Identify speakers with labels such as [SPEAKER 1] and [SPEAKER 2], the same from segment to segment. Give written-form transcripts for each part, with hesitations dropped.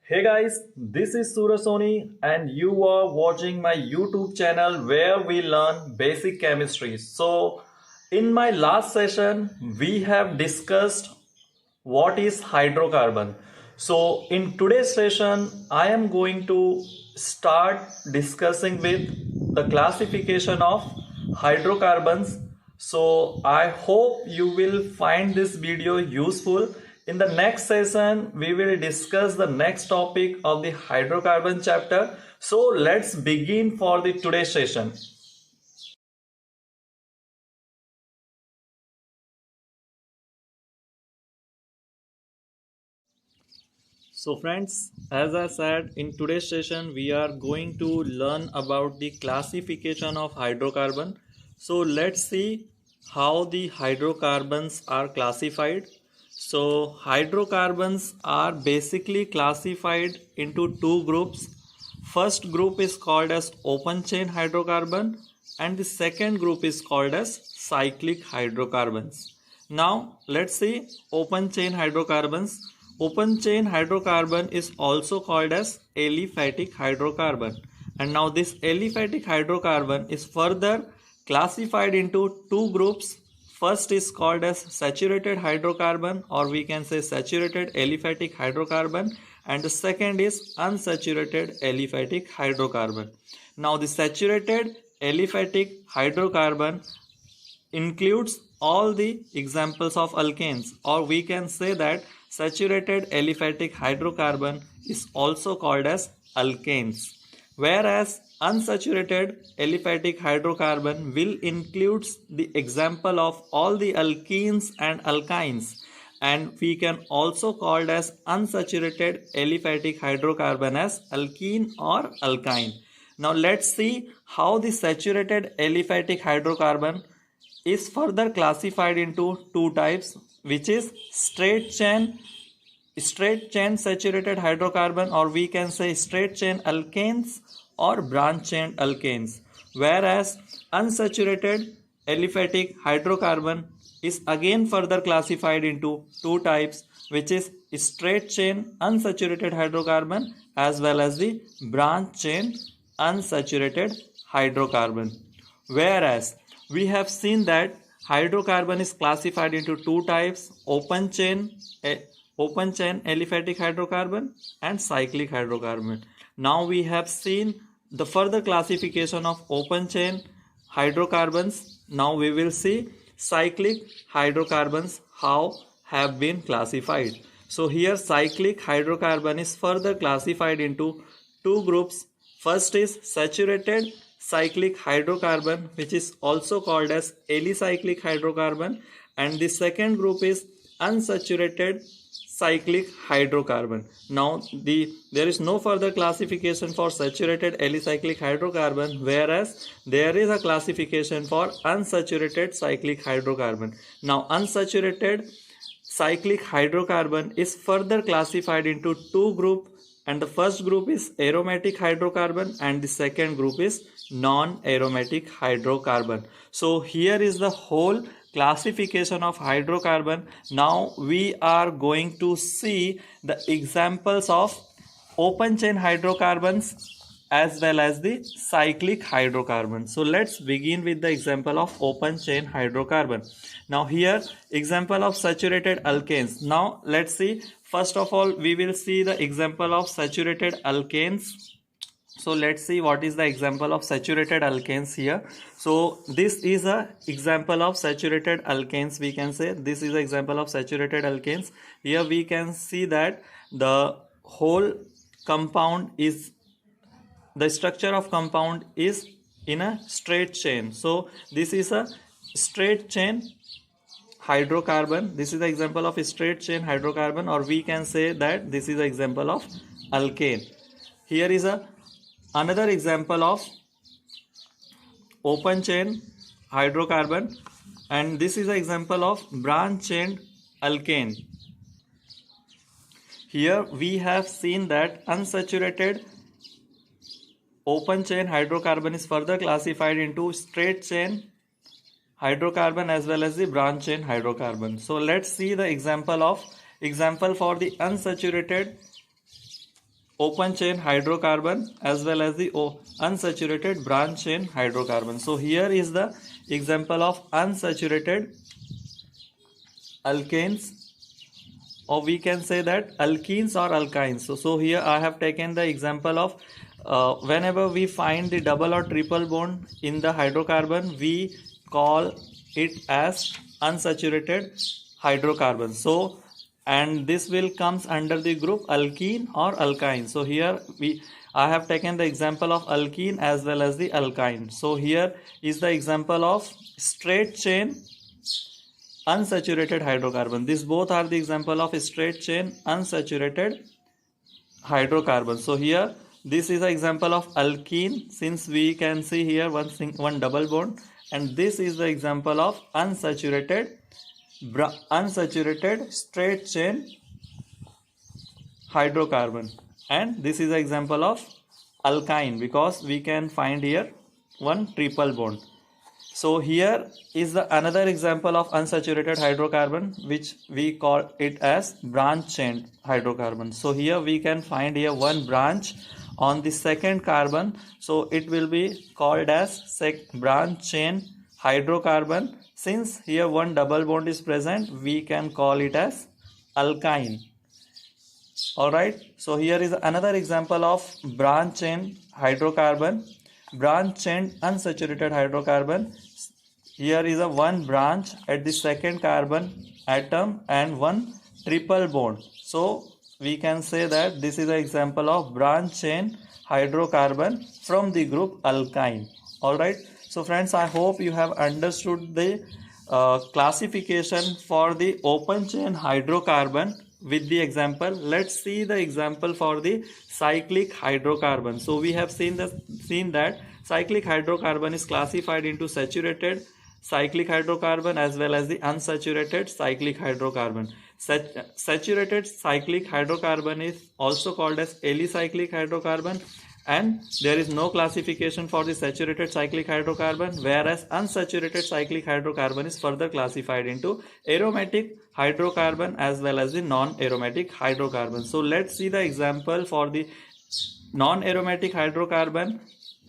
[SPEAKER 1] Hey guys, this is Surasoni and you are watching my YouTube channel where we learn basic chemistry. So, in my last session, we have discussed what is hydrocarbon. So, in today's session, I am going to start discussing with the classification of hydrocarbons. So, I hope you will find this video useful. In the next session, we will discuss the next topic of the hydrocarbon chapter. So, let's begin for the today's session. So friends, as I said, in today's session we are going to learn about the classification of hydrocarbon. So let's see how the hydrocarbons are classified. So hydrocarbons are basically classified into two groups. First group is called as open chain hydrocarbon and the second group is called as cyclic hydrocarbons. Now let's see open chain hydrocarbons. Open chain hydrocarbon is also called as aliphatic hydrocarbon. And now this aliphatic hydrocarbon is further classified into two groups. First is called as saturated hydrocarbon, or we can say saturated aliphatic hydrocarbon, and the second is unsaturated aliphatic hydrocarbon. Now the saturated aliphatic hydrocarbon includes all the examples of alkanes, or we can say that saturated aliphatic hydrocarbon is also called as alkanes, whereas unsaturated aliphatic hydrocarbon will include the example of all the alkenes and alkynes, and we can also called as unsaturated aliphatic hydrocarbon as alkene or alkyne. Now let's see how the saturated aliphatic hydrocarbon is further classified into two types, which is straight chain saturated hydrocarbon, or we can say straight chain alkanes or branch chain alkanes, whereas unsaturated aliphatic hydrocarbon is again further classified into two types, which is straight chain unsaturated hydrocarbon as well as the branch chain unsaturated hydrocarbon. Whereas we have seen that hydrocarbon is classified into two types: open chain aliphatic hydrocarbon and cyclic hydrocarbon. Now we have seen the further classification of open chain hydrocarbons. Now we will see cyclic hydrocarbons how have been classified. So here cyclic hydrocarbon is further classified into two groups. First is saturated cyclic hydrocarbon, which is also called as alicyclic hydrocarbon, and the second group is unsaturated cyclic hydrocarbon. Now there is no further classification for saturated alicyclic hydrocarbon, whereas there is a classification for unsaturated cyclic hydrocarbon. Now unsaturated cyclic hydrocarbon is further classified into two groups, and the first group is aromatic hydrocarbon and the second group is non-aromatic hydrocarbon. So here is the whole classification of hydrocarbon. Now we are going to see the examples of open chain hydrocarbons as well as the cyclic hydrocarbon. So let's begin with the example of open chain hydrocarbon. Now here example of saturated alkanes. Now let's see, first of all we will see the example of saturated alkanes. So let's see what is the example of saturated alkanes here. So this is a example of saturated alkanes. We can say this is an example of saturated alkanes. Here we can see that the whole compound is, the structure of compound is in a straight chain. So this is a straight chain hydrocarbon. This is the example of a straight chain hydrocarbon, or we can say that this is an example of alkane. Here is another example of open chain hydrocarbon, and this is an example of branch chain alkane. Here we have seen that unsaturated open chain hydrocarbon is further classified into straight chain hydrocarbon as well as the branch chain hydrocarbon. So let's see the example for the unsaturated open chain hydrocarbon as well as the unsaturated branch chain hydrocarbon. So here is the example of unsaturated alkanes, or we can say that alkenes or alkynes. So here I have taken the example of whenever we find the double or triple bond in the hydrocarbon, we call it as unsaturated hydrocarbon. So, and this will comes under the group alkene or alkyne. So here I have taken the example of alkene as well as the alkyne. So here is the example of straight chain unsaturated hydrocarbon. These both are the example of straight chain unsaturated hydrocarbon. So here this is an example of alkene, since we can see here one double bond, and this is the example of unsaturated straight chain hydrocarbon, and this is an example of alkyne because we can find here one triple bond. So here is another example of unsaturated hydrocarbon, which we call it as branch chain hydrocarbon. So here we can find here one branch on the second carbon, so it will be called as branch chain hydrocarbon. Since here one double bond is present, we can call it as alkyne. Alright, so here is another example of branch chain hydrocarbon, branch chain unsaturated hydrocarbon. Here is one branch at the second carbon atom and one triple bond. So we can say that this is an example of branch chain hydrocarbon from the group alkyne. Alright, so friends, I hope you have understood the classification for the open chain hydrocarbon with the example. Let's see the example for the cyclic hydrocarbon. So we have seen that cyclic hydrocarbon is classified into saturated cyclic hydrocarbon as well as the unsaturated cyclic hydrocarbon. Saturated cyclic hydrocarbon is also called as alicyclic hydrocarbon, and there is no classification for the saturated cyclic hydrocarbon, whereas unsaturated cyclic hydrocarbon is further classified into aromatic hydrocarbon as well as the non-aromatic hydrocarbon. So let's see the example for the non-aromatic hydrocarbon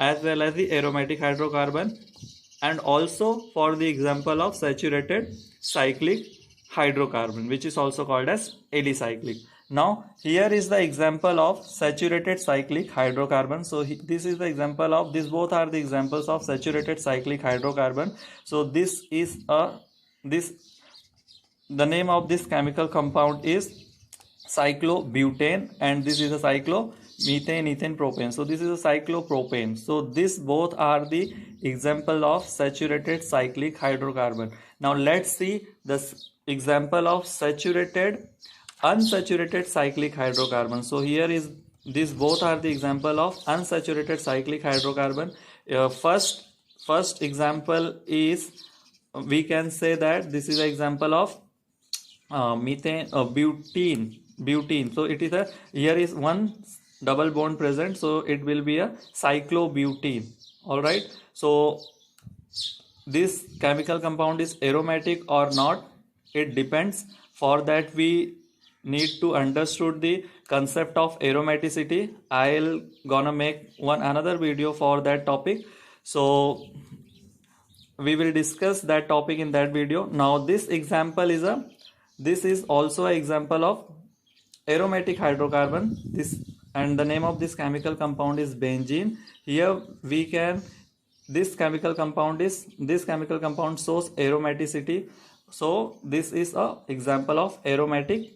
[SPEAKER 1] as well as the aromatic hydrocarbon, and also for the example of saturated cyclic hydrocarbon, which is also called as alicyclic. Now here is the example of saturated cyclic hydrocarbon. So this is the example of, these both are the examples of saturated cyclic hydrocarbon. So this is the name of this chemical compound is cyclobutane, and this is a cyclomethane ethane propane. So this is a cyclopropane. So this both are the example of saturated cyclic hydrocarbon. Now let's see the example of unsaturated cyclic hydrocarbon. So here is, these both are the example of unsaturated cyclic hydrocarbon. First example is, we can say that this is an example of butene. So it is here is one double bond present, so it will be a cyclobutene. All right, so this chemical compound is aromatic or not, it depends. For that we need to understood the concept of aromaticity. I'll gonna make another video for that topic, so we will discuss that topic in that video. Now this example is this is also an example of aromatic hydrocarbon, and the name of this chemical compound is benzene. Here we can, this chemical compound shows aromaticity, so this is a example of aromatic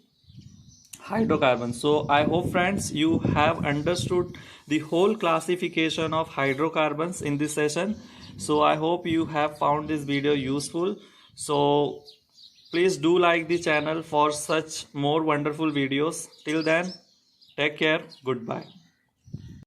[SPEAKER 1] hydrocarbon. So I hope friends you have understood the whole classification of hydrocarbons in this session. So I hope you have found this video useful. So please do like the channel for such more wonderful videos. Till then, take care. Goodbye.